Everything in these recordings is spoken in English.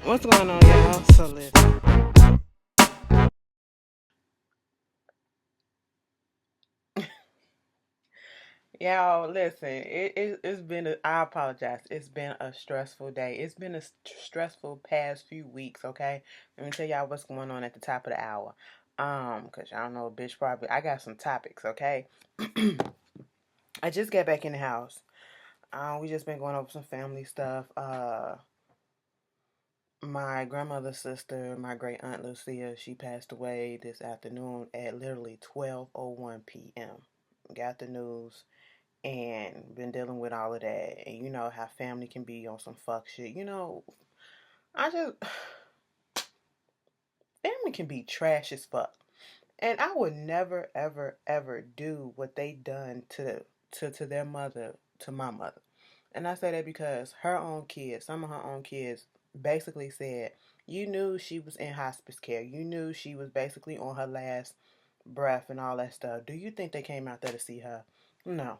What's going on, y'all? So listen, y'all. Listen. It's been. I apologize. It's been a stressful day. It's been a stressful past few weeks. Okay, let me tell y'all what's going on at the top of the hour. Cause y'all know, bitch. Probably I got some topics. Okay. I just got back in the house. We just been going over some family stuff. My grandmother's sister, my great aunt Lucia, she passed away this afternoon at literally 12:01 p.m. Got the news and been dealing with all of that. And you know how family can be on some fuck shit. I just family can be trash as fuck. And I would never ever ever do what they done to their mother, to my mother. And I say that because her own kids, some of her own kids basically said, you knew she was in hospice care. You knew she was basically on her last breath and all that stuff. Do you think they came out there to see her? No.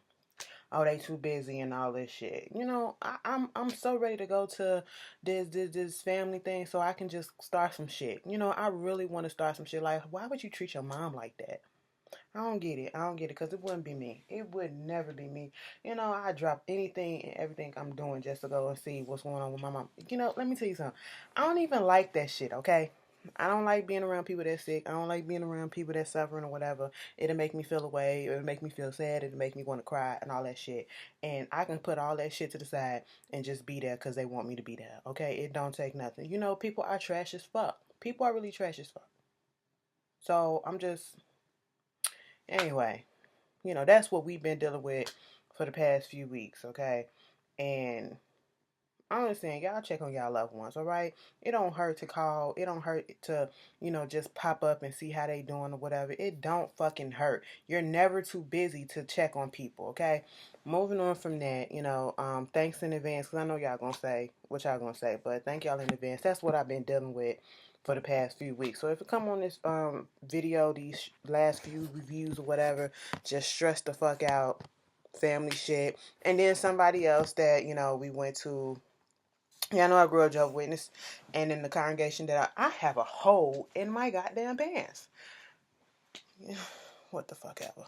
Oh, they too busy and all this shit. I'm so ready to go to this family thing so I can just start some shit. I really want to start some shit. Like, why would you treat your mom like that? I don't get it. I don't get it because it wouldn't be me. It would never be me. I drop anything and everything I'm doing just to go and see what's going on with my mom. Let me tell you something. I don't even like that shit, okay? I don't like being around people that's sick. I don't like being around people that's suffering or whatever. It'll make me feel away. It'll make me feel sad. It'll make me want to cry and all that shit. And I can put all that shit to the side and just be there because they want me to be there, okay? It don't take nothing. People are trash as fuck. People are really trash as fuck. So I'm just, anyway. That's what we've been dealing with for the past few weeks, okay? And I understand y'all check on y'all loved ones, all right? It don't hurt to call. It don't hurt to, just pop up and see how they doing or whatever. It don't fucking hurt. You're never too busy to check on people, okay? Moving on from that, thanks in advance, because I know y'all gonna say what y'all gonna say, but thank y'all in advance. That's what I've been dealing with for the past few weeks. So if you come on this video, these last few reviews or whatever, just stress the fuck out, family shit. And then somebody else that, we went to, yeah, I know I grew up Jehovah's Witness, and in the congregation that I have a hole in my goddamn pants. What the fuck ever.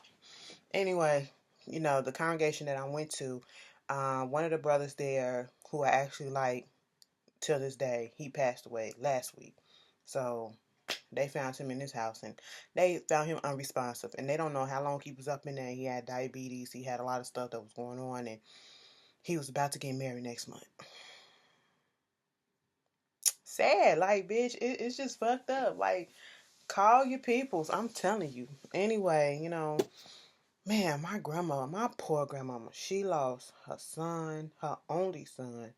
Anyway, the congregation that I went to, one of the brothers there who I actually like till this day, he passed away last week. So they found him in his house and they found him unresponsive. And they don't know how long he was up in there. He had diabetes. He had a lot of stuff that was going on. And he was about to get married next month. Sad. Like, bitch, it's just fucked up. Like, call your peoples. I'm telling you. Anyway, man, my grandma, my poor grandmama, she lost her son, her only son,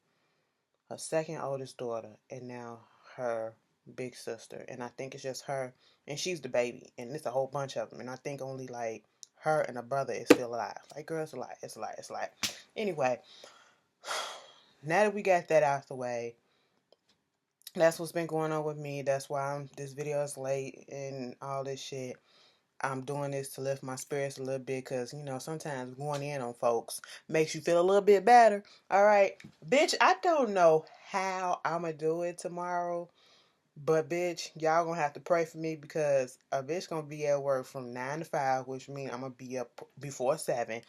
her second oldest daughter, and now her big sister. And I think it's just her, and she's the baby, and it's a whole bunch of them. And I think only like her and her brother is still alive. Like, girl, it's a lie. It's a lie. It's a lie. Anyway, now that we got that out the way, that's what's been going on with me. That's why this video is late and all this shit. I'm doing this to lift my spirits a little bit because, sometimes going in on folks makes you feel a little bit better. All right. Bitch, I don't know how I'm going to do it tomorrow. But, bitch, y'all going to have to pray for me because a bitch going to be at work from 9 to 5, which means I'm going to be up before 7.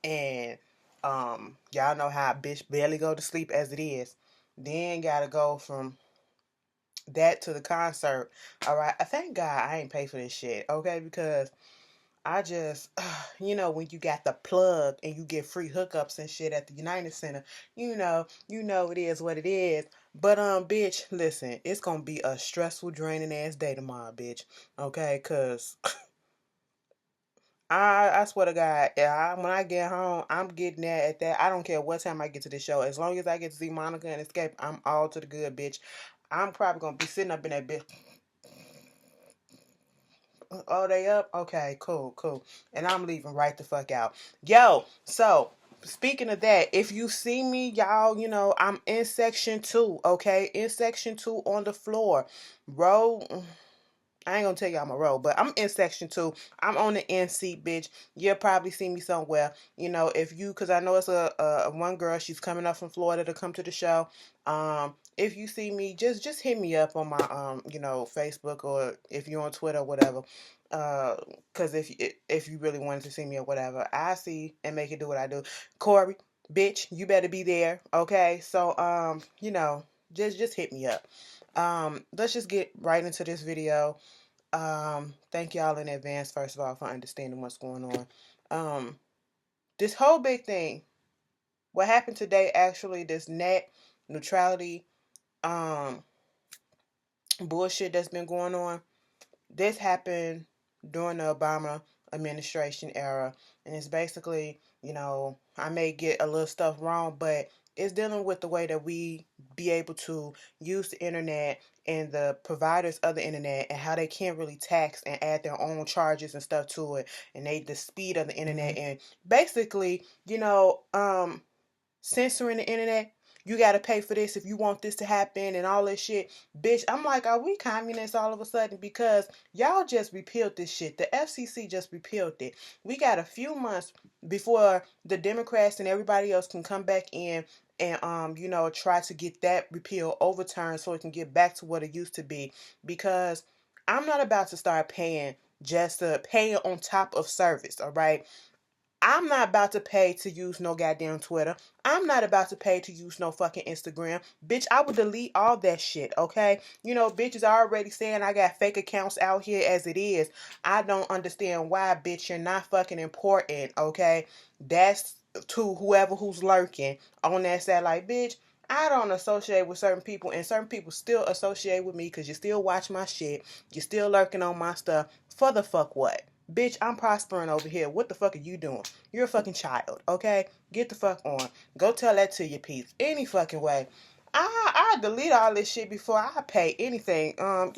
And y'all know how a bitch barely go to sleep as it is. Then got to go from that to the concert. All right. I thank God I ain't pay for this shit. Okay. Because I just, when you got the plug and you get free hookups and shit at the United Center, it is what it is. But, bitch, listen, it's going to be a stressful, draining ass day tomorrow, bitch. Okay. Because I swear to God, yeah, when I get home, I'm getting there at that. I don't care what time I get to the show. As long as I get to see Monica and Escape, I'm all to the good, bitch. I'm probably going to be sitting up in that bitch. Oh, they up? Okay, cool. And I'm leaving right the fuck out. Yo, so speaking of that, if you see me, y'all, I'm in section 2, okay? In section 2 on the floor. Row. I ain't gonna tell you I'm a row, but I'm in section 2. I'm on the end seat, bitch. You'll probably see me somewhere. If you, cause I know it's a one girl. She's coming up from Florida to come to the show. if you see me, just hit me up on my Facebook, or if you're on Twitter or whatever. Cause if you really wanted to see me or whatever, I see and make it do what I do. Corey, bitch, you better be there, okay? So just hit me up. Let's just get right into this video. Thank y'all in advance, first of all, for understanding what's going on. This whole big thing, what happened today, actually, this net neutrality um bullshit that's been going on. This happened during the Obama administration era, and it's basically, I may get a little stuff wrong, but it's dealing with the way that we be able to use the internet and the providers of the internet, and how they can't really tax and add their own charges and stuff to it, and the speed of the internet, and basically, censoring the internet. You got to pay for this if you want this to happen and all this shit. Bitch, I'm like, are we communists all of a sudden? Because y'all just repealed this shit. The FCC just repealed it. We got a few months before the Democrats and everybody else can come back in and try to get that repeal overturned so it can get back to what it used to be. Because I'm not about to start paying just to pay on top of service, all right? I'm not about to pay to use no goddamn Twitter. I'm not about to pay to use no fucking Instagram. Bitch, I would delete all that shit, okay? Bitches are already saying I got fake accounts out here as it is. I don't understand why, bitch, you're not fucking important, okay? That's to whoever who's lurking on that side. Like, bitch, I don't associate with certain people, and certain people still associate with me because you still watch my shit. You're still lurking on my stuff. For the fuck what? Bitch, I'm prospering over here. What the fuck are you doing? You're a fucking child, okay? Get the fuck on. Go tell that to your peeps. Any fucking way. I delete all this shit before I pay anything. I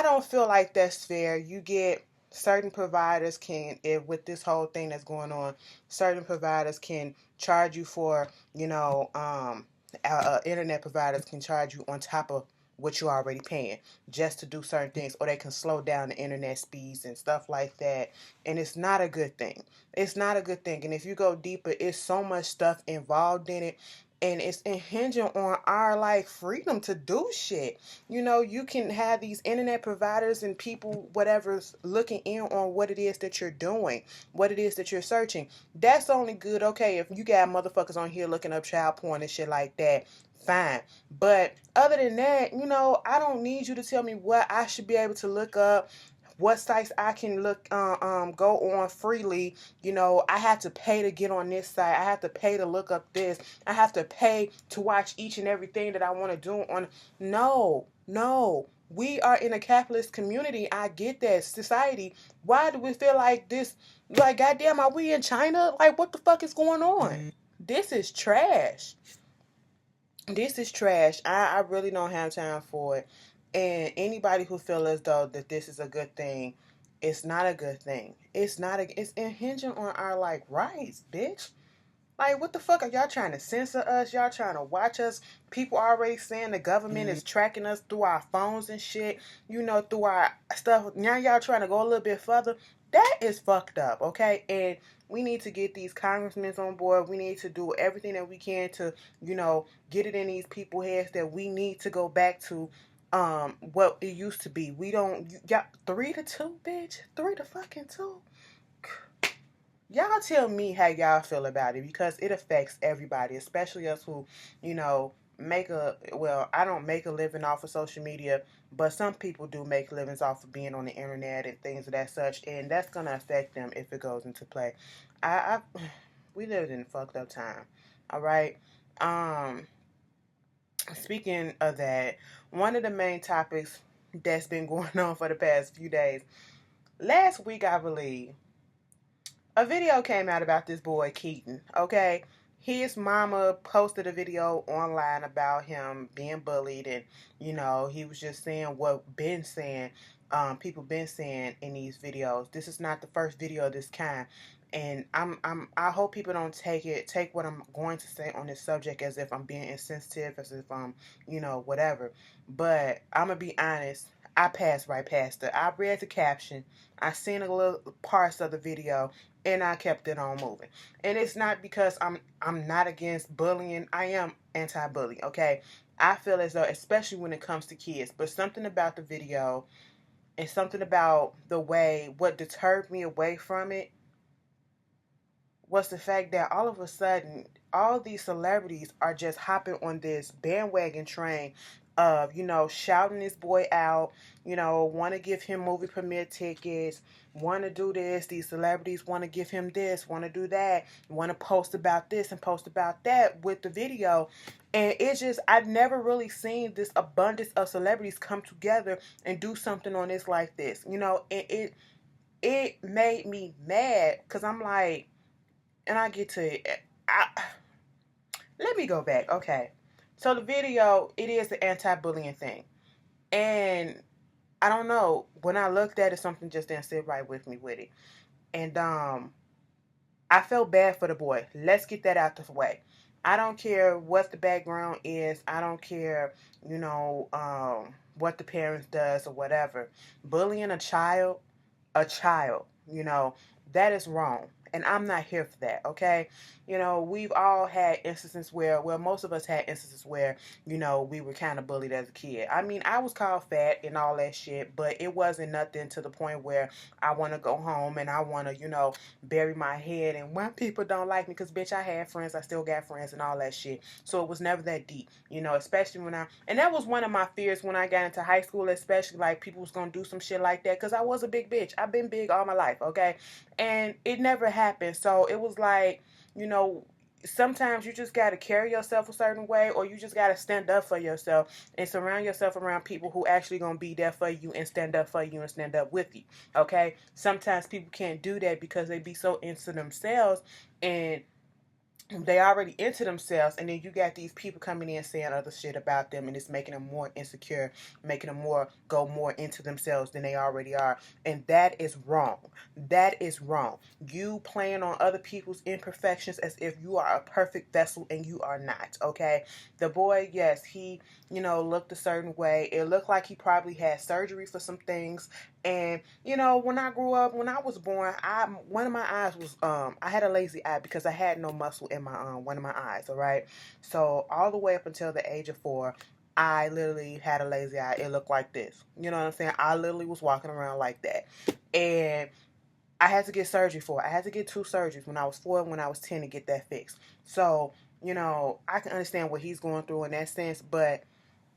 don't feel like that's fair. You get certain providers can, if with this whole thing that's going on, certain providers can charge you for, internet providers can charge you on top of what you're already paying just to do certain things, or they can slow down the internet speeds and stuff like that. And it's not a good thing. It's not a good thing. And if you go deeper, it's so much stuff involved in it, and it's hinging on our like freedom to do shit. You can have these internet providers and people, whatever's looking in on what it is that you're doing, what it is that you're searching. That's only good, okay, if you got motherfuckers on here looking up child porn and shit like that. Fine. But other than that, I don't need you to tell me what I should be able to look up, what sites I can go on freely. I have to pay to get on this site. I have to pay to look up this. I have to pay to watch each and everything that I want to do on. No. We are in a capitalist community. I get that. Society. Why do we feel like this? Like, goddamn, are we in China? Like, what the fuck is going on? This is trash. This is trash. I really don't have time for it. And anybody who feel as though that this is a good thing, it's not a good thing. It's hinging on our like rights, bitch. Like, what the fuck are y'all trying to censor us? Y'all trying to watch us? People already saying the government is tracking us through our phones and shit, through our stuff. Now y'all trying to go a little bit further. That is fucked up, okay? And we need to get these congressmen on board. We need to do everything that we can to, get it in these people's heads that we need to go back to what it used to be. We don't, y'all, 3-2, bitch. 3-2. Y'all tell me how y'all feel about it, because it affects everybody, especially us who, I don't make a living off of social media, but some people do make livings off of being on the internet and things of that such, and that's gonna affect them if it goes into play. I we live in a fucked up time. All right. Speaking of that, one of the main topics that's been going on for the past few days, last week I believe, a video came out about this boy Keaton, okay? His mama posted a video online about him being bullied, and he was just saying what people been saying in these videos. This is not the first video of this kind. And I hope people don't take what I'm going to say on this subject as if I'm being insensitive, as if I'm, whatever. But I'm gonna be honest, I passed right past it. I read the caption, I seen a little parts of the video, and I kept it on moving. And it's not because I'm not against bullying. I am anti-bullying, okay? I feel as though, especially when it comes to kids, but something about the video and something about the way, what deterred me away from it was the fact that all of a sudden, all these celebrities are just hopping on this bandwagon train of, shouting this boy out, want to give him movie premiere tickets, want to do this. These celebrities want to give him this, want to do that, want to post about this and post about that with the video. And it's just, I've never really seen this abundance of celebrities come together and do something on this like this, and it made me mad because I'm like, and I get to it. Let me go back. Okay. So the video, it is the anti-bullying thing. And I don't know, when I looked at it, something just didn't sit right with me with it. And I felt bad for the boy. Let's get that out the way. I don't care what the background is. I don't care, what the parents does or whatever. Bullying a child, that is wrong. And I'm not here for that, okay? We've all had instances where, well, most of us had instances where, we were kind of bullied as a kid. I mean, I was called fat and all that shit, but it wasn't nothing to the point where I want to go home and I want to, bury my head. And when people don't like me, because, bitch, I had friends, I still got friends and all that shit. So it was never that deep, especially and that was one of my fears when I got into high school, especially, like, people was going to do some shit like that, because I was a big bitch. I've been big all my life, okay? And it never happened. So it was like, sometimes you just got to carry yourself a certain way, or you just got to stand up for yourself and surround yourself around people who actually going to be there for you and stand up for you and stand up with you. Okay. Sometimes people can't do that because they be so into themselves, and they already into themselves, and then you got these people coming in saying other shit about them, and it's making them more insecure, making them go more into themselves than they already are. And that is wrong. That is wrong. You playing on other people's imperfections as if you are a perfect vessel, and you are not. Okay. The boy, yes, he looked a certain way. It looked like he probably had surgery for some things. And when I grew up, when I was born, one of my eyes was I had a lazy eye because I had no muscle in my one of my eyes. All right. So all the way up until the age of 4, I literally had a lazy eye. It looked like this. You know what I'm saying? I literally was walking around like that. And I had to get surgery for it. I had to get 2 surgeries when I was 4 and when I was 10 to get that fixed. So, I can understand what he's going through in that sense, but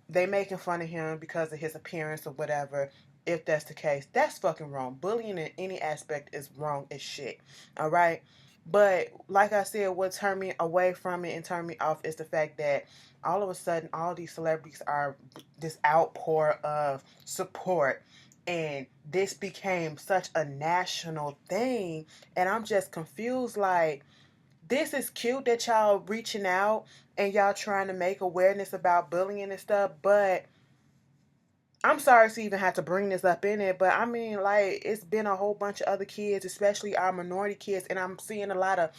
they making fun of him because of his appearance or whatever. If that's the case, that's fucking wrong. Bullying in any aspect is wrong as shit. All right. But like I said, what turned me away from it and turned me off is the fact that all of a sudden all these celebrities are this outpour of support, and this became such a national thing, and I'm just confused. Like, this is cute that y'all reaching out and y'all trying to make awareness about bullying and stuff, but I'm sorry to even have to bring this up in it, but I mean, like, it's been a whole bunch of other kids, especially our minority kids, and I'm seeing a lot of,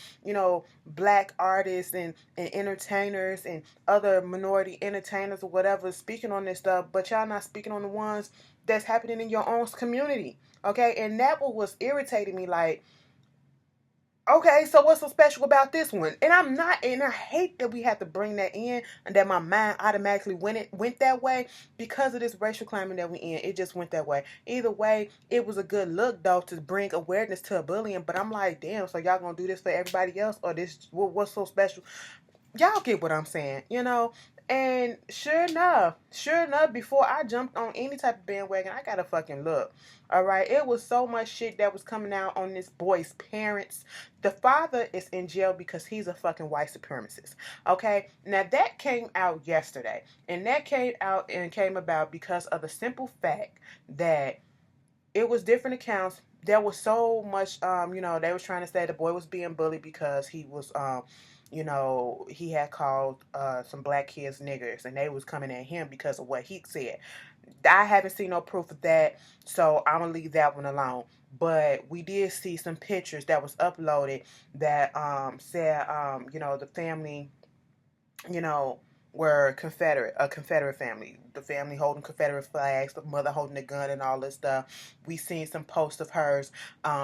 black artists and entertainers and other minority entertainers or whatever speaking on this stuff, but y'all not speaking on the ones that's happening in your own community, okay? And that was irritating me, like, okay, so what's so special about this one? And I hate that we have to bring that in, and that my mind automatically went that way because of this racial climate that we in. It just went that way. Either way, it was a good look though to bring awareness to a bullying. But I'm like, damn, so y'all gonna do this for everybody else, or this? What's so special? Y'all get what I'm saying, And sure enough, before I jumped on any type of bandwagon, I gotta fucking look. All right, it was so much shit that was coming out on this boy's parents. The father is in jail because he's a fucking white supremacist. Okay, now that came out yesterday, and that came about because of the simple fact that it was different accounts. There was so much, they was trying to say the boy was being bullied because he was, he had called some black kids niggers, and they was coming at him because of what he said. I haven't seen no proof of that, so I'm gonna leave that one alone. But we did see some pictures that was uploaded that said, the family, you know, were a Confederate family. The family holding Confederate flags, the mother holding a gun and all this stuff. We seen some posts of hers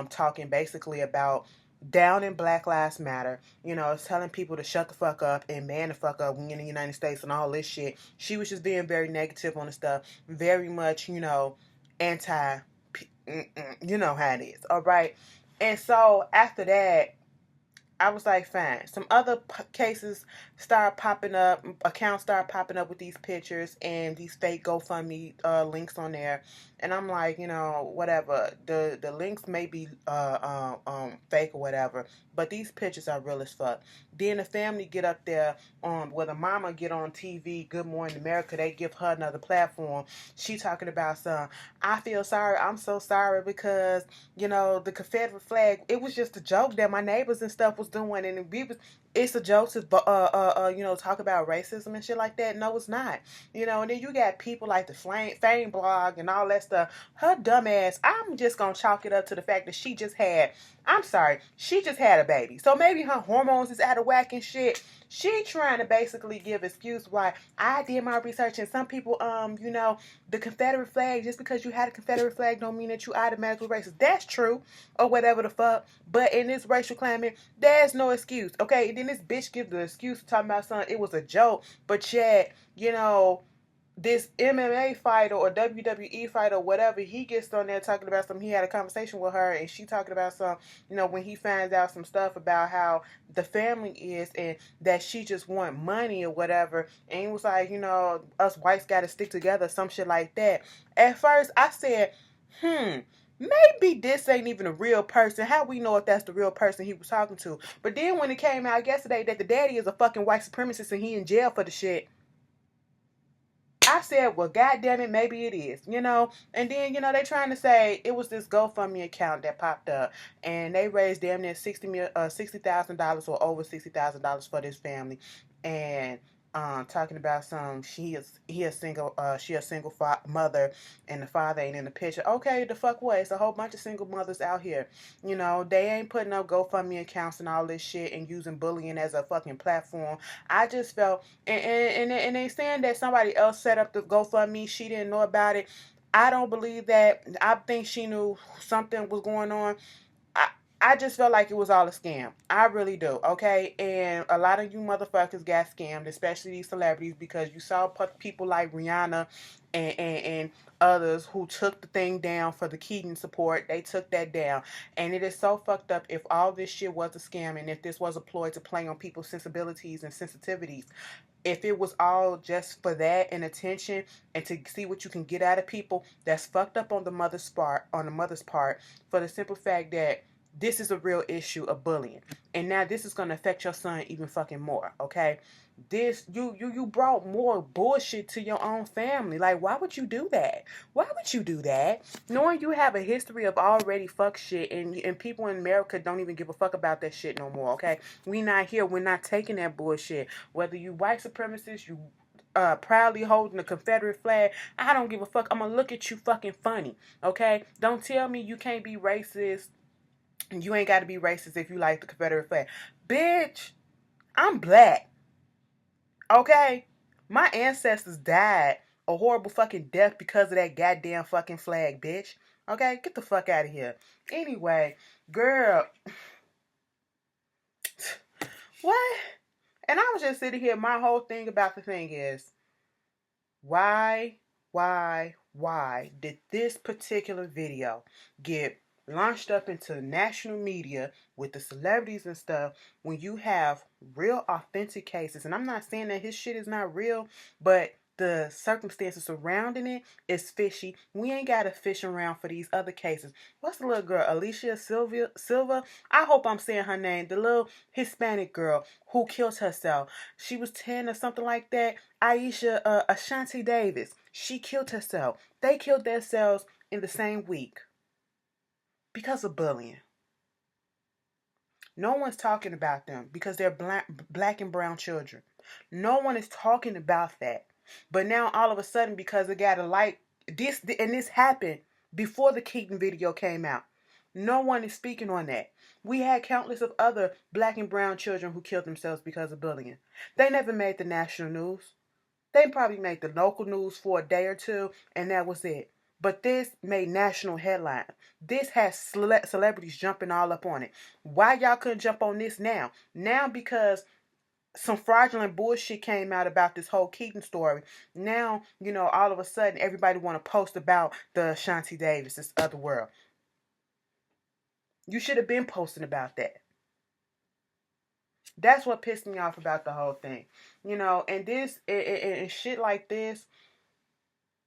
talking basically about down in Black Lives Matter, it's telling people to shut the fuck up and man the fuck up when you're in the United States and all this shit. She was just being very negative on the stuff, very much, anti, you know how it is, all right? And so after that, I was like, fine. Some other cases start popping up. Accounts start popping up with these pictures and these fake GoFundMe links on there. And I'm like, whatever. The links may be fake or whatever, but these pictures are real as fuck. Then the family get up there where the mama get on TV, Good Morning America. They give her another platform. She talking about some. I feel sorry. I'm so sorry because the Confederate flag. It was just a joke that my neighbors and stuff was doing, and it's a joke to talk about racism and shit like that. No, it's not. And then you got people like the Fame blog and all that stuff. Her dumb ass. I'm just gonna chalk it up to the fact that she just had. I'm sorry, she just had a baby, so maybe her hormones is out of whack and shit. She trying to basically give excuse why I did my research, and some people, the Confederate flag, just because you had a Confederate flag don't mean that you automatically racist. That's true, or whatever the fuck. But in this racial climate, there's no excuse. Okay, and then this bitch gives the excuse talking about something, it was a joke, but yet, this MMA fighter or WWE fighter or whatever, he gets on there talking about something. He had a conversation with her and she talking about some, when he finds out some stuff about how the family is and that she just want money or whatever. And he was like, us whites got to stick together, some shit like that. At first I said, maybe this ain't even a real person. How we know if that's the real person he was talking to? But then when it came out yesterday that the daddy is a fucking white supremacist and he in jail for the shit, I said, well, goddamn it, maybe it is, And then, they trying to say it was this GoFundMe account that popped up, and they raised damn near $60,000 or over $60,000 for this family, and talking about she a single mother, and the father ain't in the picture. Okay, the fuck what? It's a whole bunch of single mothers out here. They ain't putting up GoFundMe accounts and all this shit and using bullying as a fucking platform. I just felt, and they saying that somebody else set up the GoFundMe. She didn't know about it. I don't believe that. I think she knew something was going on. I just felt like it was all a scam. I really do, okay? And a lot of you motherfuckers got scammed, especially these celebrities, because you saw people like Rihanna and others who took the thing down for the Keaton support. They took that down. And it is so fucked up if all this shit was a scam and if this was a ploy to play on people's sensibilities and sensitivities. If it was all just for that and attention and to see what you can get out of people, that's fucked up on the mother's part, for the simple fact that this is a real issue of bullying. And now this is going to affect your son even fucking more, okay? This, you brought more bullshit to your own family. Like, why would you do that? Why would you do that? Knowing you have a history of already fuck shit and people in America don't even give a fuck about that shit no more, okay? We not here. We're not taking that bullshit. Whether you white supremacists, you proudly holding the Confederate flag, I don't give a fuck. I'm going to look at you fucking funny, okay? Don't tell me you can't be racist. You ain't got to be racist if you like the Confederate flag. Bitch, I'm black. Okay? My ancestors died a horrible fucking death because of that goddamn fucking flag, bitch. Okay? Get the fuck out of here. Anyway, girl. What? And I was just sitting here. My whole thing about the thing is, why did this particular video get launched up into national media with the celebrities and stuff when you have real authentic cases? And I'm not saying that his shit is not real, but the circumstances surrounding it is fishy. We ain't got to fish around for these other cases. What's the little girl? Alicia Silva? I hope I'm saying her name. The little Hispanic girl who killed herself. She was 10 or something like that. Ashanti Davis. She killed herself. They killed themselves in the same week because of bullying. No one's talking about them because they're black and brown children. No one is talking about that. But now all of a sudden, because it got a light, this happened before the Keaton video came out. No one is speaking on that. We had countless of other black and brown children who killed themselves because of bullying. They never made the national news. They probably made the local news for a day or two, and that was it. But this made national headlines. This has celebrities jumping all up on it. Why y'all couldn't jump on this now? Now because some fraudulent bullshit came out about this whole Keaton story. Now, all of a sudden everybody want to post about the Shanti Davis, this other world. You should have been posting about that. That's what pissed me off about the whole thing. And this and shit like this,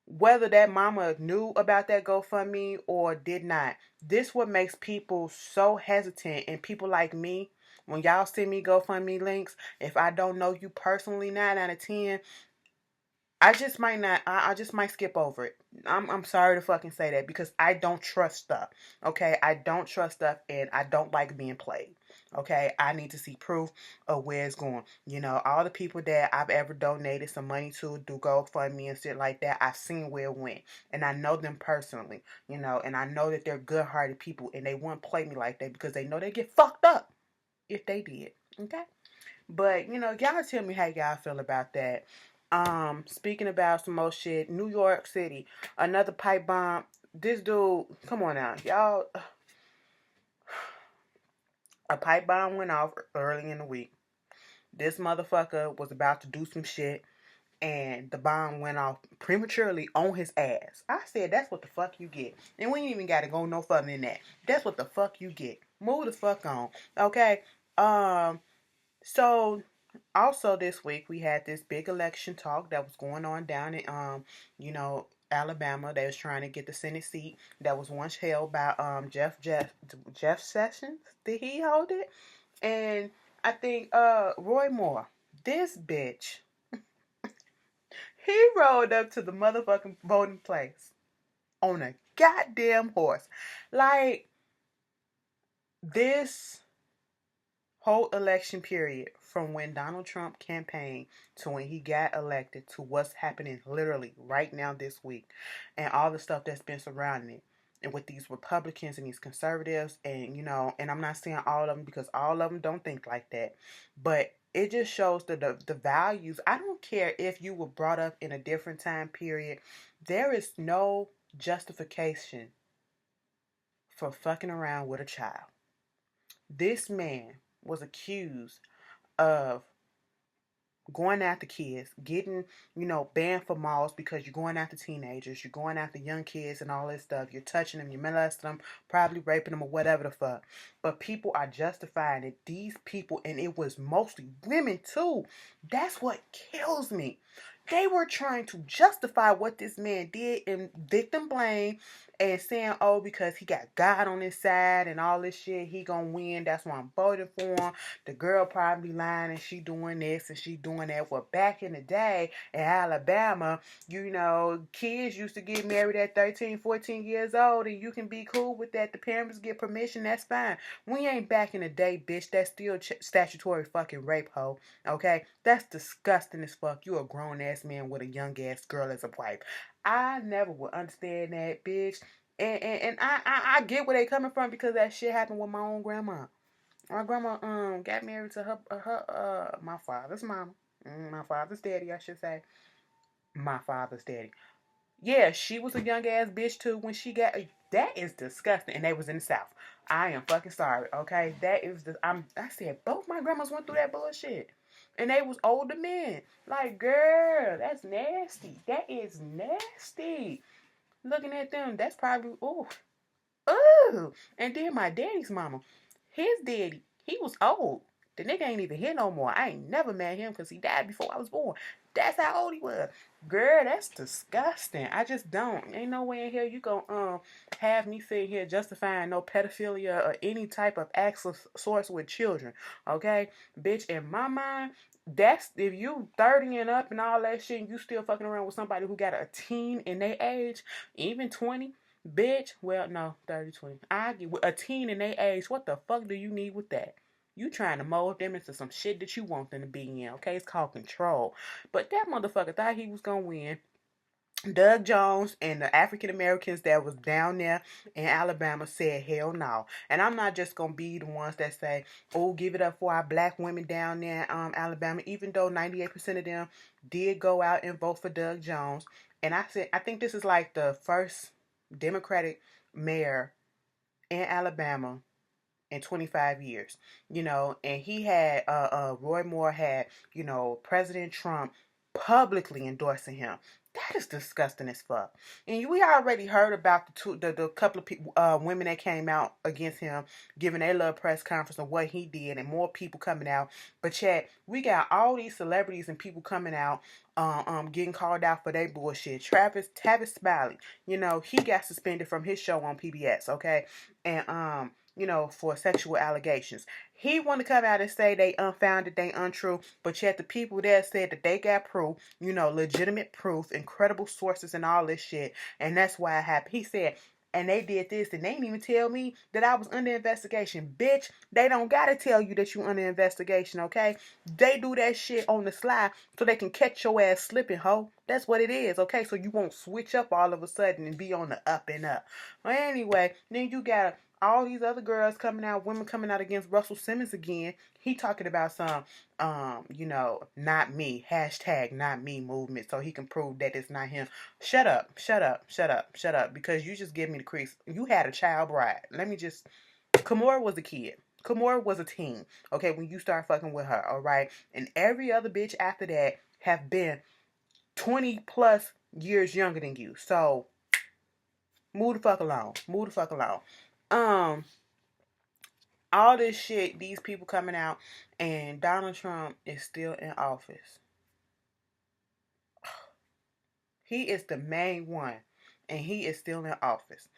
whether that mama knew about that GoFundMe or did not, this what makes people so hesitant. And people like me, when y'all send me GoFundMe links, if I don't know you personally, 9 out of 10, I just might not. I just might skip over it. I'm sorry to fucking say that, because I don't trust stuff. Okay, I don't trust stuff, and I don't like being played. Okay, I need to see proof of where it's going. All the people that I've ever donated some money to do GoFundMe and shit like that, I've seen where it went, and I know them personally. And I know that they're good-hearted people, and they won't play me like that because they know they get fucked up if they did. Okay. But, y'all tell me how y'all feel about that. Speaking about some more shit, New York City, another pipe bomb. This dude, come on now, y'all. A pipe bomb went off early in the week. This motherfucker was about to do some shit, and the bomb went off prematurely on his ass. I said, that's what the fuck you get. And we ain't even got to go no further than that. That's what the fuck you get. Move the fuck on. Okay? So also this week we had this big election talk that was going on down in Alabama. They was trying to get the Senate seat that was once held by Jeff Sessions. Did he hold it? And I think Roy Moore, this bitch, he rolled up to the motherfucking voting place on a goddamn horse. Like, this whole election period, from when Donald Trump campaigned to when he got elected to what's happening literally right now this week, and all the stuff that's been surrounding it, and with these Republicans and these conservatives, and I'm not saying all of them, because all of them don't think like that, but it just shows the values. I don't care if you were brought up in a different time period. There is no justification for fucking around with a child. This man was accused of going after kids, getting, banned from malls because you're going after teenagers, you're going after young kids and all this stuff. You're touching them, you're molesting them, probably raping them or whatever the fuck. But people are justifying it. These people, and it was mostly women too. That's what kills me. They were trying to justify what this man did and victim blame and saying, oh, because he got God on his side and all this shit, he gonna win. That's why I'm voting for him. The girl probably lying and she doing this and she doing that. Well, back in the day in Alabama, kids used to get married at 13, 14 years old, and you can be cool with that. The parents get permission, that's fine. We ain't back in the day, bitch. That's still statutory fucking rape, hoe. Okay? That's disgusting as fuck. You a grown ass man with a young ass girl as a wife. I never would understand that, bitch. And I get where they coming from, because that shit happened with my own grandma. My grandma got married to my father's mama. My father's daddy, I should say. My father's daddy. Yeah, she was a young ass bitch too when she got. That is disgusting. And they was in the South. I am fucking sorry. Okay, that is I said both my grandmas went through that bullshit, and they was older men. Like, girl, that's nasty. That is nasty. Looking at them, that's probably ooh. And then my daddy's mama, his daddy, he was old. The nigga ain't even here no more. I ain't never met him because he died before I was born. That's how old he was. Girl, that's disgusting. I just don't. Ain't no way in hell you gonna have me sitting here justifying no pedophilia or any type of acts of sorts with children. Okay? Bitch, in my mind, that's if you 30 and up and all that shit and you still fucking around with somebody who got a teen in their age, even 20. Bitch, well, no, 30, 20. I get with a teen in their age. What the fuck do you need with that? You trying to mold them into some shit that you want them to be in, okay? It's called control. But that motherfucker thought he was gonna win. Doug Jones and the African Americans that was down there in Alabama said hell no. And I'm not just gonna be the ones that say, oh, give it up for our black women down there in Alabama, even though 98% of them did go out and vote for Doug Jones. And I think this is like the first Democratic mayor in Alabama in 25 years, and he had, Roy Moore had, President Trump publicly endorsing him. That is disgusting as fuck. And we already heard about the couple of people, women that came out against him, giving their little press conference of what he did, and more people coming out. But yet, we got all these celebrities and people coming out, getting called out for their bullshit. Tavis Smiley, he got suspended from his show on PBS, okay, and for sexual allegations. He want to come out and say they unfounded, they untrue, but yet the people there said that they got proof, legitimate proof, incredible sources and all this shit, and that's why it happened. He said, and they did this, and they didn't even tell me that I was under investigation. Bitch, they don't gotta tell you that you under investigation, okay? They do that shit on the sly so they can catch your ass slipping, ho. That's what it is, okay? So you won't switch up all of a sudden and be on the up and up. Well, anyway, then you got all these other girls coming out, women coming out against Russell Simmons again. He talking about some, not me, hashtag not me movement, so he can prove that it's not him. Shut up, because you just give me the crease. You had a child bride. Kimora was a kid. Kimora was a teen, okay, when you start fucking with her, all right? And every other bitch after that have been 20 plus years younger than you. So, move the fuck along. All this shit, these people coming out, and Donald Trump is still in office. He is the main one, and he is still in office.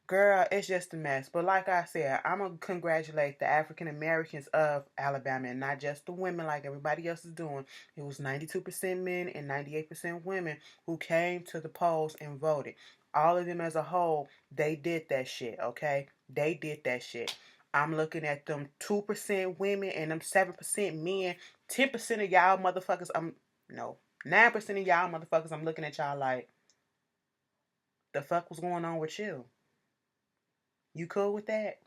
Girl, it's just a mess. But like I said, I'm going to congratulate the African Americans of Alabama, and not just the women like everybody else is doing. It was 92% men and 98% women who came to the polls and voted. All of them as a whole, they did that shit, okay? They did that shit. I'm looking at them 2% women and them 7% men. 10% of y'all motherfuckers, 9% of y'all motherfuckers, I'm looking at y'all like, the fuck was going on with you? You cool with that?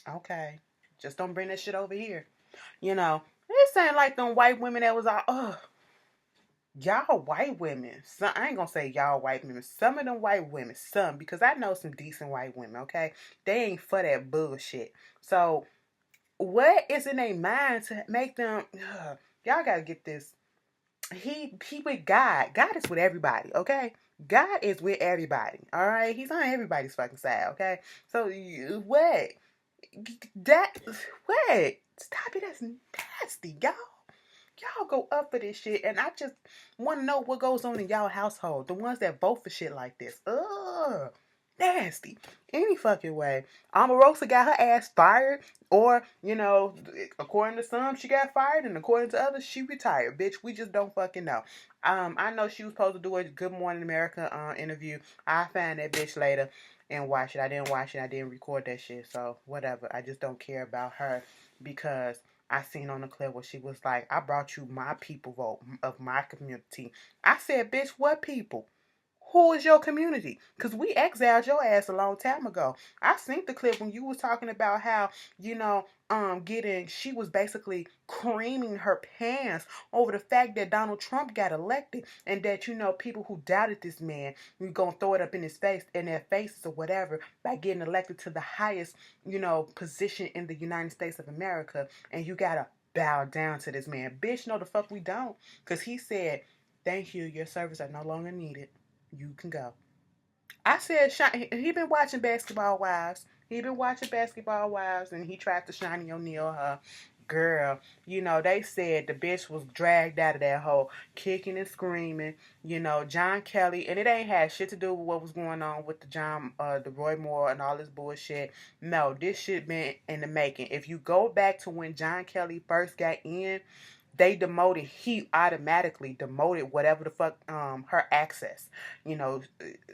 Okay. Just don't bring that shit over here. This ain't like them white women that was all, y'all white women. I ain't gonna say y'all white women. Some of them white women, because I know some decent white women, okay? They ain't for that bullshit. So, what is in their mind to make them, y'all gotta get this. He with God. God is with everybody, okay? God is with everybody, all right? He's on everybody's fucking side, okay? So, what? Stop it, that's nasty, y'all. Y'all go up for this shit, and I just want to know what goes on in y'all household. The ones that vote for shit like this. Ugh. Nasty. Any fucking way. Omarosa got her ass fired, or, according to some, she got fired, and according to others, she retired. Bitch, we just don't fucking know. I know she was supposed to do a Good Morning America interview. I'll find that bitch later and watch it. I didn't watch it. I didn't record that shit, so whatever. I just don't care about her because I seen on the clip where she was like, I brought you my people vote of my community. I said, bitch, what people? Who is your community? Because we exiled your ass a long time ago. I seen the clip when you was talking about how, she was basically creaming her pants over the fact that Donald Trump got elected, and that, people who doubted this man, we gonna throw it up in their faces or whatever, by getting elected to the highest, position in the United States of America, and you gotta bow down to this man. Bitch, no the fuck we don't. Because he said, thank you, your services are no longer needed. You can go. I said, he been watching Basketball Wives. And he tried to Shiny O'Neal her. Girl, they said the bitch was dragged out of that hole, kicking and screaming. John Kelly, and it ain't had shit to do with what was going on with the Roy Moore and all this bullshit. No, this shit been in the making. If you go back to when John Kelly first got in, he automatically demoted whatever the fuck, her access,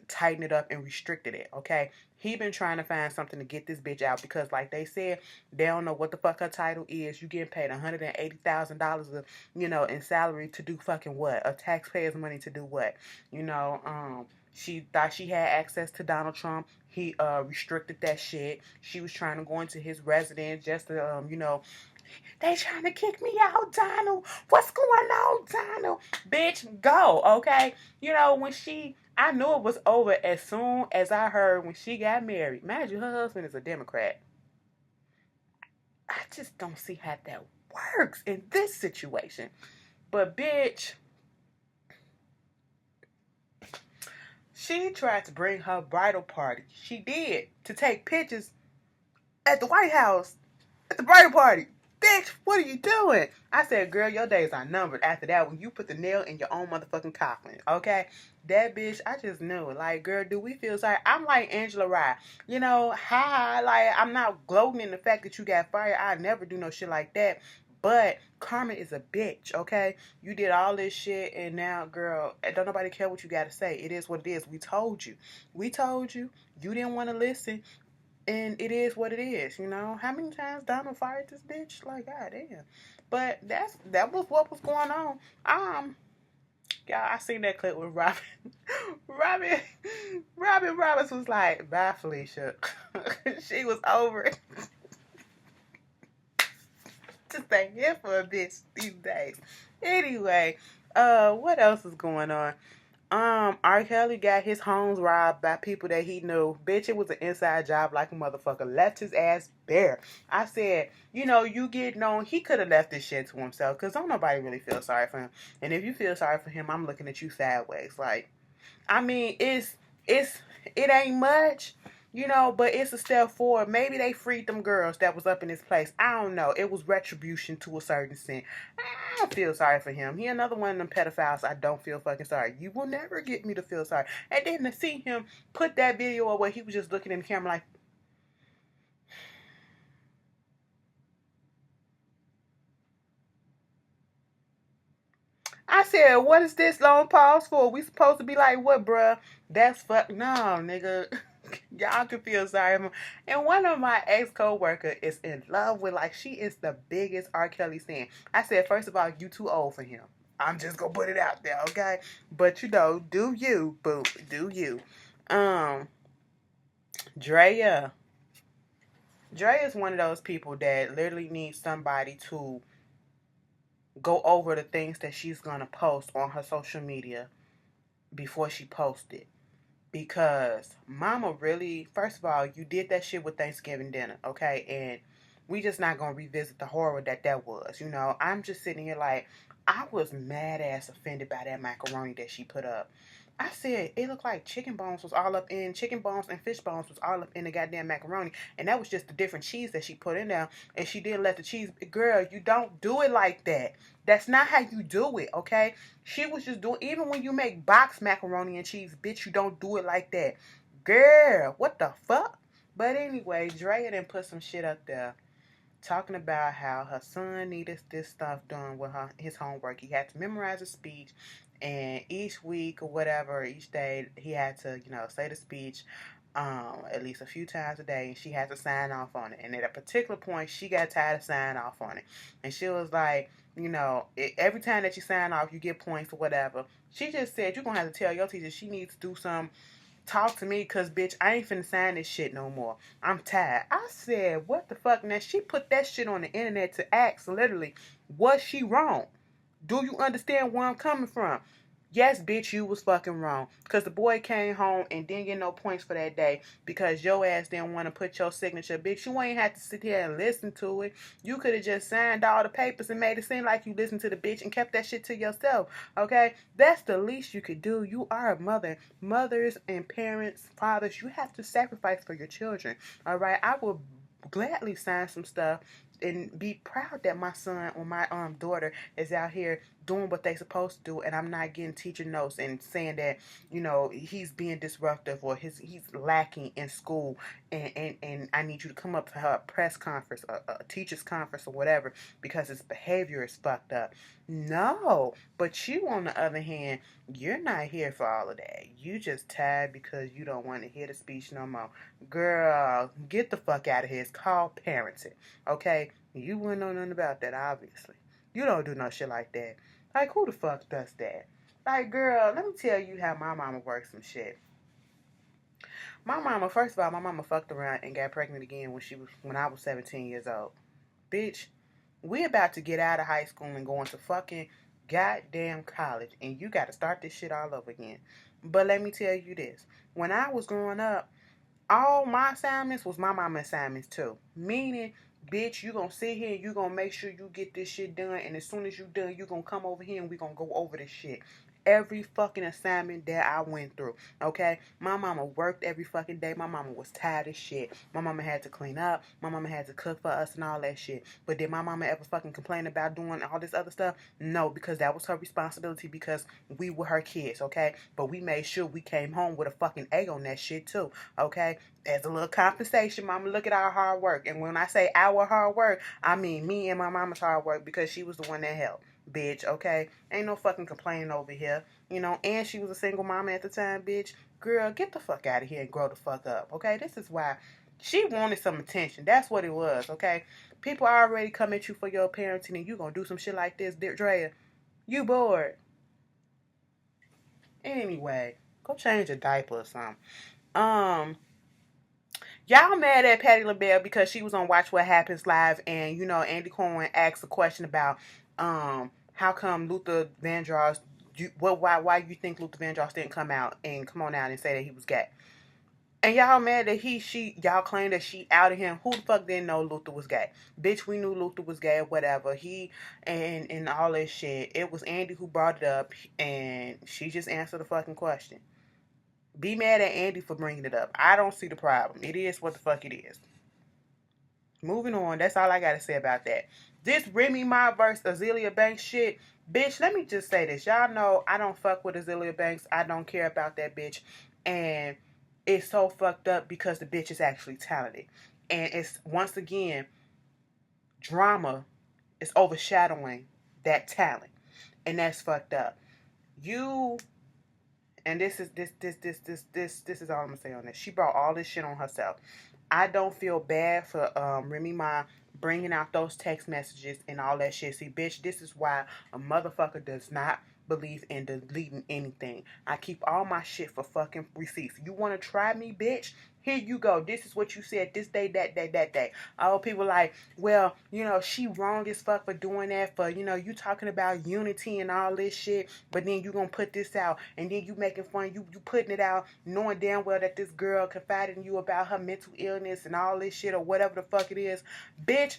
tightened it up and restricted it, okay? He been trying to find something to get this bitch out because, like they said, they don't know what the fuck her title is. You getting paid $180,000, in salary to do fucking what? Of taxpayers' money to do what? She thought she had access to Donald Trump. He restricted that shit. She was trying to go into his residence just to, they trying to kick me out, Donald. What's going on, Donald? Bitch, go, okay? When I knew it was over as soon as I heard when she got married. Mind you, her husband is a Democrat. I just don't see how that works in this situation. But bitch, she tried to bring her bridal party. She did, to take pictures at the White House at the bridal party. Bitch, what are you doing? I said, girl, your days are numbered after that when you put the nail in your own motherfucking coffin, okay? That bitch, I just knew. Like, girl, do we feel sorry? I'm like Angela Rye. You know, hi, like, I'm not gloating in the fact that you got fired. I never do no shit like that. But karma is a bitch, okay? You did all this shit, and now, girl, don't nobody care what you got to say. It is what it is. We told you. We told you. You didn't want to listen. And it is what it is, you know. How many times Donald fired this bitch? Like, goddamn. But that was what was going on. Yeah, I seen that clip with Robin. Robin Roberts was like, "Bye, Felicia." She was over it. Just ain't here for a bitch these days. Anyway, what else is going on? R. Kelly got his homes robbed by people that he knew. Bitch, it was an inside job like a motherfucker. Left his ass bare. I said, you know, you get known. He could have left this shit to himself because don't nobody really feel sorry for him. And if you feel sorry for him, I'm looking at you sideways. Like, I mean, it ain't much, you know, but it's a step forward. Maybe they freed them girls that was up in his place. I don't know. It was retribution to a certain extent. I don't feel sorry for him. He another one of them pedophiles. I don't feel fucking sorry. You will never get me to feel sorry. And then to see him put that video up where he was just looking in the camera like, I said, what is this long pause for? We supposed to be like, what, bruh? That's fuck. No, nigga. Y'all can feel sorry. And one of my ex co-worker is in love with, like, she is the biggest R. Kelly fan. I said, first of all, you too old for him. I'm just gonna put it out there, okay? But you know, do you, boo, do you. Um, Drea. Drea is one of those people that literally needs somebody to go over the things that she's gonna post on her social media before she posts it. Because mama really, first of all, you did that shit with Thanksgiving dinner, okay? And we just not gonna revisit the horror that was. You know, I'm just sitting here like, I was mad ass offended by that macaroni that she put up. I said it looked like chicken bones and fish bones was all up in the goddamn macaroni, and that was just the different cheese that she put in there, and she didn't let the cheese. Girl, you don't do it like that. That's not how you do it, okay? She was just doing. Even when you make box macaroni and cheese, bitch, you don't do it like that, girl. What the fuck? But anyway, Drea done put some shit up there talking about how her son needed this stuff done with his homework. He had to memorize a speech, and each week or whatever, each day, he had to, you know, say the speech at least a few times a day, and she had to sign off on it. And at a particular point, she got tired of signing off on it, and she was like, you know, every time that you sign off, you get points or whatever. She just said, you're gonna have to tell your teacher she needs to do some. Talk to me, cause bitch, I ain't finna sign this shit no more. I'm tired. I said, what the fuck? Now she put that shit on the internet to ask literally, was she wrong? Do you understand where I'm coming from? Yes, bitch, you was fucking wrong. Because the boy came home and didn't get no points for that day because your ass didn't want to put your signature. Bitch, you ain't have to sit here and listen to it. You could have just signed all the papers and made it seem like you listened to the bitch and kept that shit to yourself. Okay? That's the least you could do. You are a mother. Mothers and parents, fathers, you have to sacrifice for your children. Alright? I will gladly sign some stuff and be proud that my son or my daughter is out here doing what they supposed to do, and I'm not getting teacher notes and saying that, you know, he's being disruptive or he's lacking in school, and I need you to come up to her press conference, a teacher's conference or whatever, because his behavior is fucked up. No, but you, on the other hand, you're not here for all of that. You just tired because you don't want to hear the speech no more. Girl, get the fuck out of here. It's called parenting, okay? You wouldn't know nothing about that, obviously. You don't do no shit like that. Like, who the fuck does that? Like, girl, let me tell you how my mama works some shit. My mama, first of all, my mama fucked around and got pregnant again when I was 17 years old. Bitch, we about to get out of high school and go into fucking goddamn college and you got to start this shit all over again. But let me tell you this. When I was growing up, all my assignments was my mama assignments too. Meaning, bitch, you gonna sit here and you gonna make sure you get this shit done. And as soon as you done, you gonna come over here and we gonna go over this shit. Every fucking assignment that I went through, okay? My mama worked every fucking day. My mama was tired as shit. My mama had to clean up. My mama had to cook for us and all that shit. But did my mama ever fucking complain about doing all this other stuff? No, because that was her responsibility because we were her kids, okay? But we made sure we came home with a fucking A on that shit too, okay? As a little compensation, mama, look at our hard work. And when I say our hard work, I mean me and my mama's hard work because she was the one that helped. Bitch, okay? Ain't no fucking complaining over here. You know, and she was a single mama at the time, bitch. Girl, get the fuck out of here and grow the fuck up, okay? This is why she wanted some attention. That's what it was, okay? People already come at you for your parenting and you gonna do some shit like this, Drea. You bored. Anyway, go change a diaper or something. Y'all mad at Patti LaBelle because she was on Watch What Happens Live and, you know, Andy Cohen asked a question about how come Luther Vandross, why you think Luther Vandross didn't come out and say that he was gay? And y'all mad that y'all claim that she outed him. Who the fuck didn't know Luther was gay? Bitch, we knew Luther was gay or whatever. And all this shit. It was Andy who brought it up and she just answered the fucking question. Be mad at Andy for bringing it up. I don't see the problem. It is what the fuck it is. Moving on. That's all I got to say about that. This Remy Ma versus Azealia Banks shit. Bitch, let me just say this. Y'all know I don't fuck with Azealia Banks. I don't care about that bitch. And it's so fucked up because the bitch is actually talented. And it's, once again, drama is overshadowing that talent. And that's fucked up. And this is all I'm gonna say on this. She brought all this shit on herself. I don't feel bad for Remy Ma bringing out those text messages and all that shit. See, bitch, this is why a motherfucker does not believe in deleting anything. I keep all my shit for fucking receipts. You want to try me, bitch? Here you go. This is what you said this day, that day, that day. All people like, well, you know, she wrong as fuck for doing that. For, you know, you talking about unity and all this shit, but then you gonna put this out, and then you making fun. You putting it out, knowing damn well that this girl confided in you about her mental illness and all this shit or whatever the fuck it is. Bitch,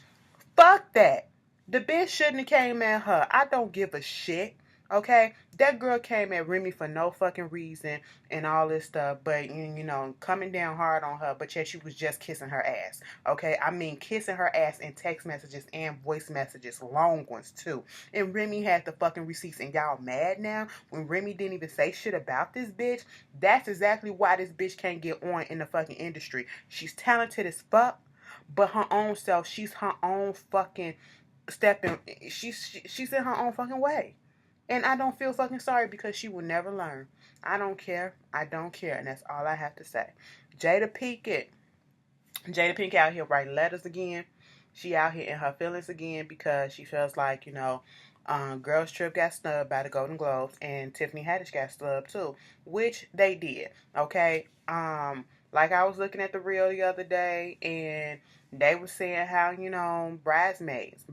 fuck that. The bitch shouldn't have came at her. I don't give a shit. Okay, that girl came at Remy for no fucking reason and all this stuff, but you know, coming down hard on her, but yet she was just kissing her ass. Okay, I mean, kissing her ass in text messages and voice messages, long ones too. And Remy had the fucking receipts, and y'all mad now when Remy didn't even say shit about this bitch? That's exactly why this bitch can't get on in the fucking industry. She's talented as fuck, but her own self, she's her own fucking stepping. She's in her own fucking way. And I don't feel fucking sorry because she will never learn. I don't care. I don't care. And that's all I have to say. Jada Pinkett out here writing letters again. She out here in her feelings again because she feels like, you know, Girls Trip got snubbed by the Golden Globes and Tiffany Haddish got snubbed too, which they did. Okay. Like I was looking at the reel the other day and they were saying how, you know, Bridesmaids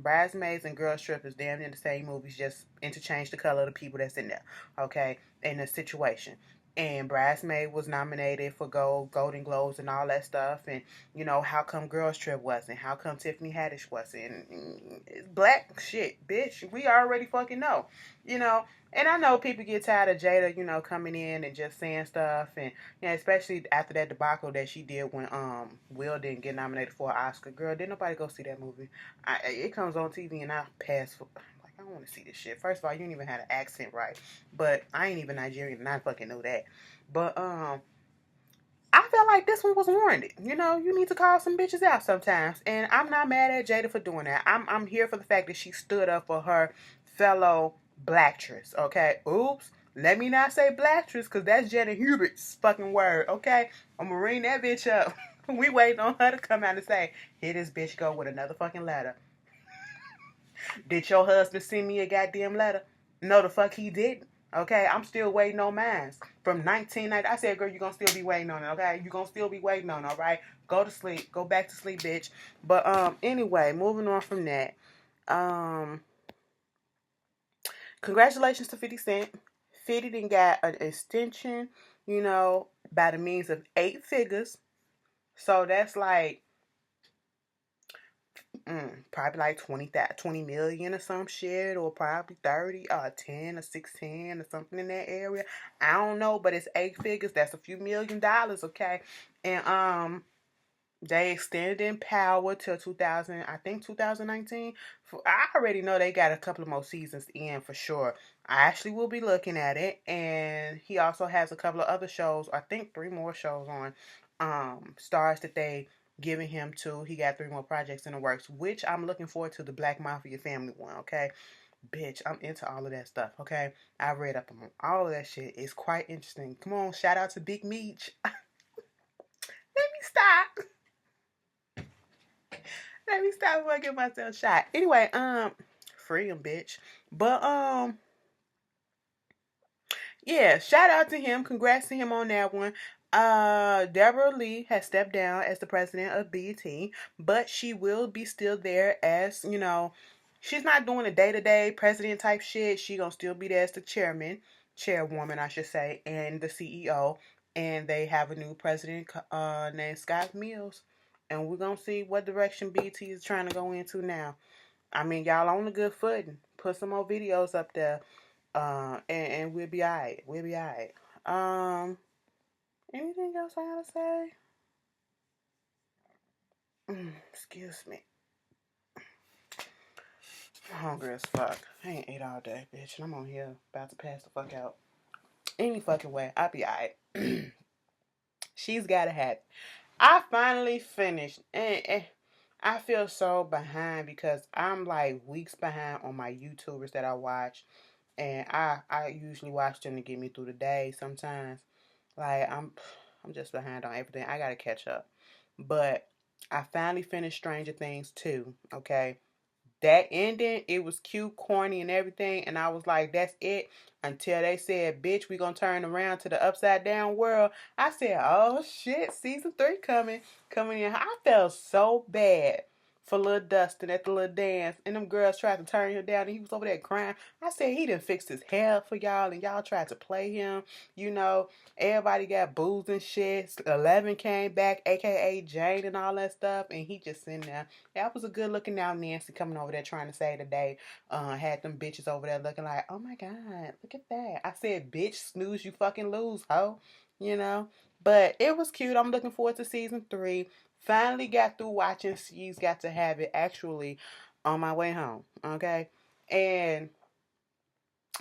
and Girls Trip is damn near the same movies, just interchange the color of the people that's in there, okay, in the situation. And Bridesmaid was nominated for Golden Globes and all that stuff. And, you know, how come Girls Trip wasn't? How come Tiffany Haddish wasn't? It's black shit, bitch. We already fucking know, you know. And I know people get tired of Jada, you know, coming in and just saying stuff. And, you know, especially after that debacle that she did when Will didn't get nominated for an Oscar. Girl, didn't nobody go see that movie. It comes on TV and I pass for... I don't want to see this shit. First of all, you didn't even have an accent right. But I ain't even Nigerian and I fucking know that. But I felt like this one was warranted. You know, you need to call some bitches out sometimes. And I'm not mad at Jada for doing that. I'm here for the fact that she stood up for her fellow blacktress. Okay? Oops. Let me not say blacktress because that's Jenna Hubert's fucking word. Okay? I'm gonna ring that bitch up. We waiting on her to come out and say, here this bitch go with another fucking letter. Did your husband send me a goddamn letter? No, the fuck he didn't. Okay, I'm still waiting on mine. From 1990, I said, girl, you're going to still be waiting on it, okay? You're going to still be waiting on it, all right? Go to sleep. Go back to sleep, bitch. But, anyway, moving on from that. Congratulations to 50 Cent. 50 done got an extension, by the means of 8 figures. So that's like probably like 20 million or some shit, or probably 30 or 10 or 16 or something in that area. I don't know, but it's 8 figures. That's a few $1,000,000, okay? And they extended in power till 2000, I think 2019. I already know they got a couple of more seasons in for sure. I actually will be looking at it, and he also has a couple of other shows. I think 3 more shows on stars that they giving him to. He got 3 more projects in the works, which I'm looking forward to. The Black Mafia family one, okay? Bitch, I'm into all of that stuff, okay? I read up on all of that shit. It's quite interesting. Come on, shout out to Big Meech. Let me stop. Let me stop before I get myself shot. Anyway, free him, bitch. But yeah, shout out to him. Congrats to him on that one. Deborah Lee has stepped down as the president of BET, but she will be still there as, she's not doing a day-to-day president type shit. She gonna still be there as the chairwoman, I should say, and the CEO. And they have a new president named Scott Mills. And we're gonna see what direction BT is trying to go into now. I mean, y'all on a good footing. Put some more videos up there. And we'll be alright. We'll be alright. Anything else I gotta say? Excuse me. I'm hungry as fuck. I ain't ate all day, bitch. And I'm on here about to pass the fuck out. Any fucking way. I'll be alright. She's gotta have it. I finally finished. And I feel so behind because I'm like weeks behind on my YouTubers that I watch. And I usually watch them to get me through the day sometimes. Like I'm just behind on everything. I gotta catch up. But I finally finished Stranger Things 2, okay? That ending, it was cute, corny, and everything, and I was like, that's it. Until they said, bitch, we gonna turn around to the upside down world. I said, oh shit, season 3 coming in. I felt so bad for little Dustin at the little dance, and them girls tried to turn him down, and he was over there crying. I said, he done fixed his hair for y'all, and y'all tried to play him. Everybody got booze and shit. 11 came back, aka Jane, and all that stuff, and he just sitting there. That was a good looking out Nancy coming over there trying to save the day. Had them bitches over there looking like, oh my god, look at that. I said, bitch, snooze, you fucking lose, ho. But it was cute. I'm looking forward to season 3. Finally got through watching She's Got to Have It actually on my way home. Okay. And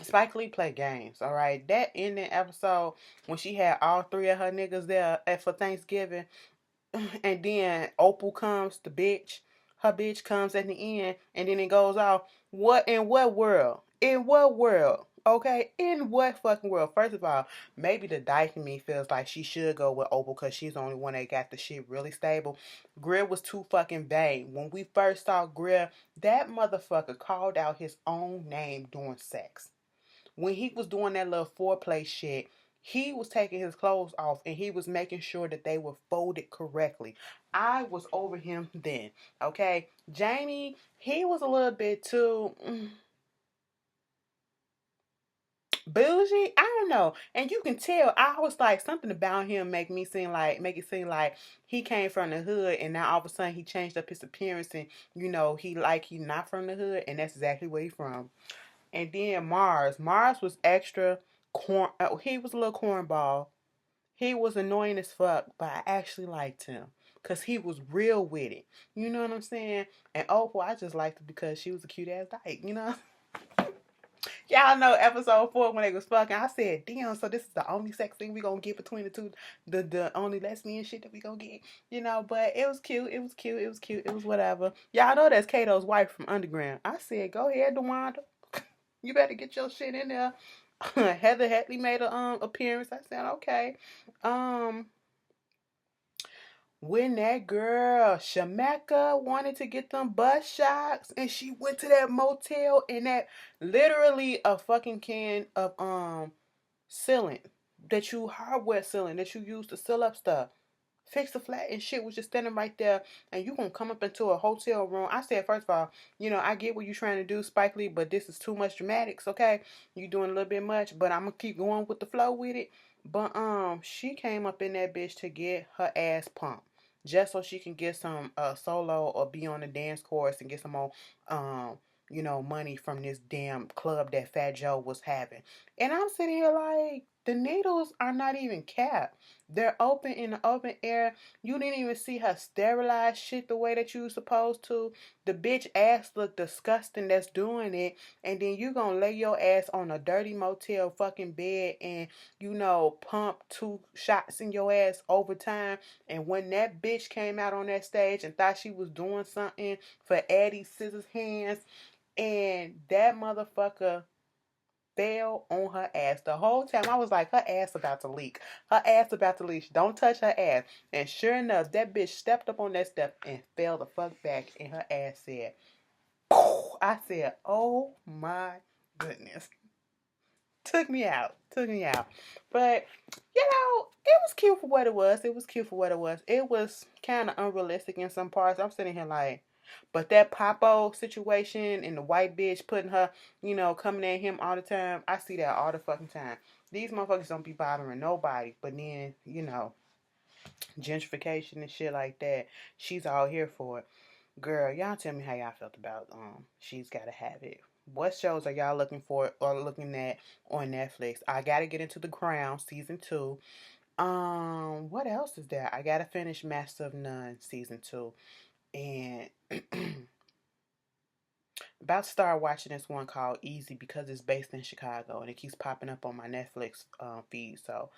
Spike Lee play games, all right? That ending episode when she had all 3 of her niggas there for Thanksgiving, and then Opal comes, her bitch comes at the end, and then it goes off. In what world? In what world? Okay, in what fucking world? First of all, maybe the dyke in me feels like she should go with Opal because she's the only one that got the shit really stable. Greer was too fucking vain. When we first saw Greer, that motherfucker called out his own name during sex. When he was doing that little foreplay shit, he was taking his clothes off and he was making sure that they were folded correctly. I was over him then. Okay, Jamie, he was a little bit too bougie. I don't know, and you can tell. I was like something about him make it seem like he came from the hood, and now all of a sudden he changed up his appearance, and he not from the hood, and that's exactly where he from. And then Mars was extra corn. He was a little cornball. He was annoying as fuck, but I actually liked him because he was real with it. You know what I'm saying? And Opal, I just liked her because she was a cute ass dyke. Y'all know episode 4 when they was fucking. I said, damn. So this is the only sex thing we gonna get between the two, the only lesbian shit that we gonna get. But it was cute. It was cute. It was cute. It was whatever. Y'all know that's Kato's wife from Underground. I said, go ahead, DeWanda. You better get your shit in there. Heather Hetley made an appearance. I said, okay. When that girl Shameka wanted to get them bus shots, and she went to that motel, and that literally a fucking can of sealant, that you hardware sealant that you use to seal up stuff, fix the flat and shit was just standing right there, and you gonna come up into a hotel room. I said, first of all, I get what you're trying to do, Spike Lee, but this is too much dramatics, okay? You doing a little bit much, but I'm gonna keep going with the flow with it. But she came up in that bitch to get her ass pumped. Just so she can get some solo or be on the dance course and get some more money from this damn club that Fat Joe was having. And I'm sitting here like, the needles are not even capped. They're open in the open air. You didn't even see her sterilize shit the way that you were supposed to. The bitch ass look disgusting that's doing it. And then you gonna lay your ass on a dirty motel fucking bed and, pump 2 shots in your ass over time. And when that bitch came out on that stage and thought she was doing something for Eddie Scissors Hands, and that motherfucker fell on her ass the whole time. I was like, her ass about to leak. Her ass about to leak. Don't touch her ass. And sure enough, that bitch stepped up on that step and fell the fuck back. And her ass said, "Poof." I said, oh my goodness. Took me out. Took me out. But, it was cute for what it was. It was cute for what it was. It was kind of unrealistic in some parts. I'm sitting here like, but that Popo situation and the white bitch putting her, coming at him all the time, I see that all the fucking time. These motherfuckers don't be bothering nobody. But then, gentrification and shit like that, she's all here for it. Girl, y'all tell me how y'all felt about She's Gotta Have It. What shows are y'all looking for or looking at on Netflix? I gotta get into The Crown season 2. What else is there? I gotta finish Master of None season 2. And about to start watching this one called Easy because it's based in Chicago and it keeps popping up on my Netflix feed. So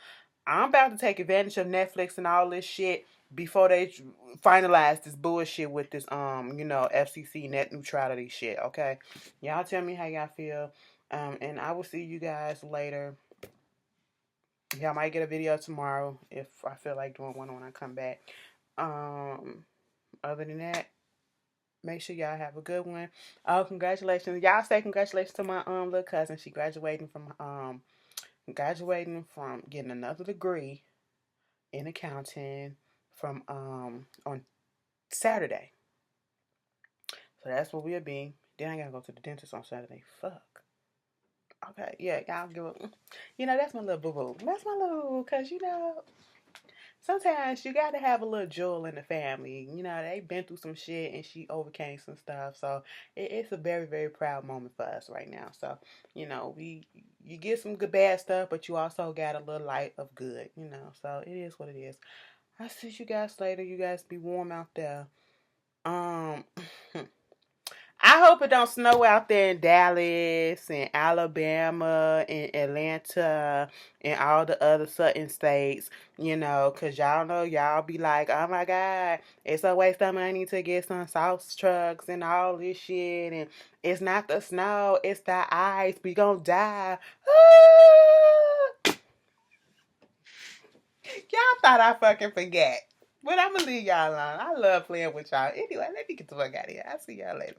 I'm about to take advantage of Netflix and all this shit before they finalize this bullshit with this FCC net neutrality shit. Okay, y'all tell me how y'all feel, and I will see you guys later. Y'all might get a video tomorrow if I feel like doing one when I come back. Other than that, make sure y'all have a good one. Oh, congratulations. Y'all say congratulations to my little cousin. She graduating from getting another degree in accounting from on Saturday. So that's what we'll be. Then I gotta go to the dentist on Saturday. Fuck. Okay, yeah, y'all give up. That's my little boo boo. That's my little boo boo, cause sometimes you gotta have a little jewel in the family. They been through some shit and she overcame some stuff. So it's a very, very proud moment for us right now. So, you get some good bad stuff, but you also got a little light of good, So it is what it is. I'll see you guys later. You guys be warm out there. I hope it don't snow out there in Dallas and Alabama and Atlanta and all the other southern states, because y'all know y'all be like, oh my God, it's a waste of money to get some sauce trucks and all this shit. And it's not the snow, it's the ice. We gonna die. Y'all thought I fucking forgot. But I'm gonna leave y'all alone. I love playing with y'all. Anyway, let me get the fuck out of here. I'll see y'all later.